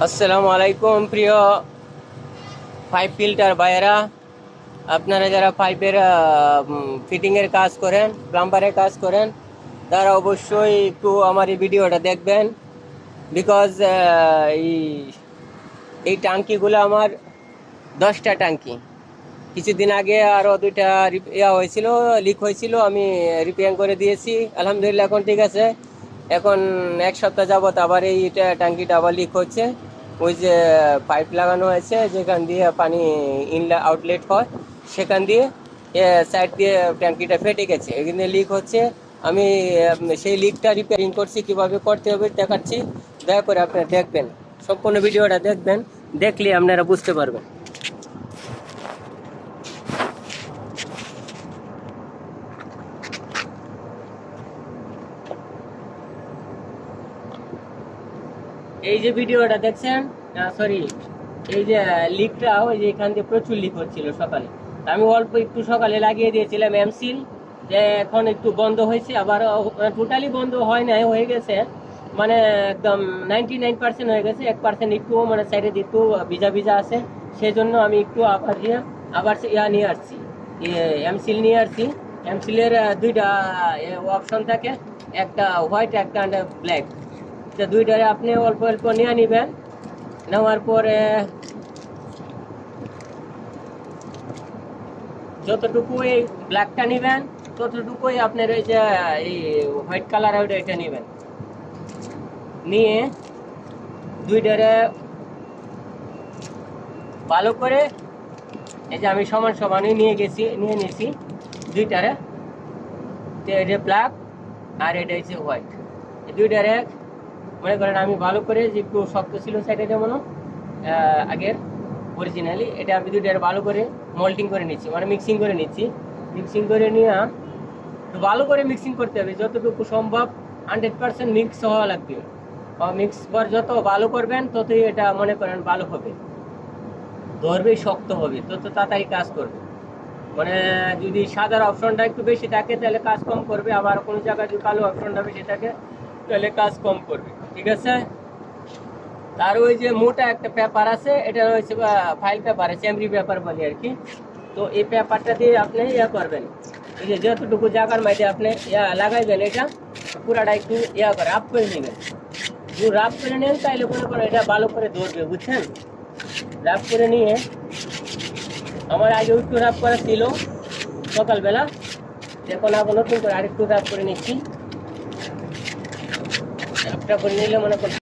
আসসালামু আলাইকুম প্রিয় পাইপ ফিল্টার ভাইয়েরা। আপনারা যারা পাইপের ফিটিংয়ের কাজ করেন, প্লাম্বারের কাজ করেন, তারা অবশ্যই একটু আমার এই ভিডিওটা দেখবেন। বিকজ এই এই টাঙ্কিগুলো আমার 10টা টাঙ্কি। কিছুদিন আগে আরও দুইটা হয়েছিল, লিক হয়েছিল, আমি রিপেয়ার করে দিয়েছি। আলহামদুলিল্লাহ এখন ঠিক আছে। এখন এক সপ্তাহ যাবত আবার এইটা ট্যাঙ্কিটা আবার লিক হচ্ছে। ওই যে পাইপ লাগানো হয়েছে যেখান দিয়ে পানি আউটলেট হয়, সেখান দিয়ে সাইড দিয়ে ট্যাঙ্কিটা ফেটে গেছে, এখানে লিক হচ্ছে। আমি সেই লিকটা রিপেয়ারিং করছি, কিভাবে করতে হবে দেখাচ্ছি। দয়া করে আপনারা দেখবেন, সম্পূর্ণ ভিডিওটা দেখবেন, দেখলে আপনারা বুঝতে পারবেন। এই যে ভিডিওটা দেখছেন, সরি, এই যে লিকটা, ওই যে এখান দিয়ে প্রচুর লিক হচ্ছিল সকালে। আমি অল্প একটু সকালে লাগিয়ে দিয়েছিলাম এমসিল, যে এখন একটু বন্ধ হয়েছে, আবার টোটালি বন্ধ হয় নাই, হয়ে গেছে মানে একদম 99% হয়ে গেছে। 1% একটু মানে সাইডে একটু ভিজা ভিজা আছে, সেজন্য আমি একটু আবার নিয়ে আসছি, এমসিল নিয়ে আসছি। এমসিলের দুইটা অপশন থাকে, একটা হোয়াইট একটা ব্ল্যাক। তো দুইটারে আপনি অল্প অল্প নিয়ে নিবেন। নেওয়ার পরে যতটুকু এই ব্ল্যাকটা নেবেন, ততটুকুই আপনার ওই যে এই হোয়াইট কালার এটা নেবেন। নিয়ে দুইটারে ভালো করে, এই যে আমি সমান সমানই নিয়ে নিয়েছি দুইটারে। এটা ব্ল্যাক আর এটা হচ্ছে হোয়াইট, এই দুইটারে মনে করেন আমি ভালো করে, যে একটু শক্ত ছিল সাইডে যেমন আগের অরিজিনালি, এটা আমি দুইটার ভালো করে মোল্ডিং করে নিচ্ছি, মানে মিক্সিং করে নিচ্ছি। মিক্সিং করে নিয়ে ভালো করে মিক্সিং করতে হবে, যতটুকু সম্ভব 100% মিক্স হওয়া লাগবে। মিক্স কর যত ভালো করবেন, ততই এটা মনে করেন ভালো হবে, ধরবে, শক্ত হবে, তত তাড়াতাড়ি কাজ করবে। মানে যদি সাদার অপশনটা একটু বেশি থাকে তাহলে কাজ কম করবে, আবার কোনো জায়গায় যদি কালো অপশনটা বেশি থাকে তাহলে কাজ কম করবে, ঠিক আছে। তার ওই যে মোটা একটা পেপার আছে, এটা হচ্ছে ফাইল পেপার, চেমরি পেপার বলি আর কি। তো এই পেপারটা দিয়ে আপনি করবেন, এই যে যতটুকু জায়গার মধ্যে আপনি লাগাইবেন, এটা পুরাটা একটু করে আপ করে নেবেন। যদি রাফ করে নেন তাহলে মনে করেন এটা ভালো করে ধরবে, বুঝছেন। রাফ করে নিয়ে, আমার আগে একটু রাফ করা ছিল সকালবেলা, এখন আবার নতুন করে আরেকটু রাফ করে নিচ্ছি। রাফটা করে নিলে মনে করেন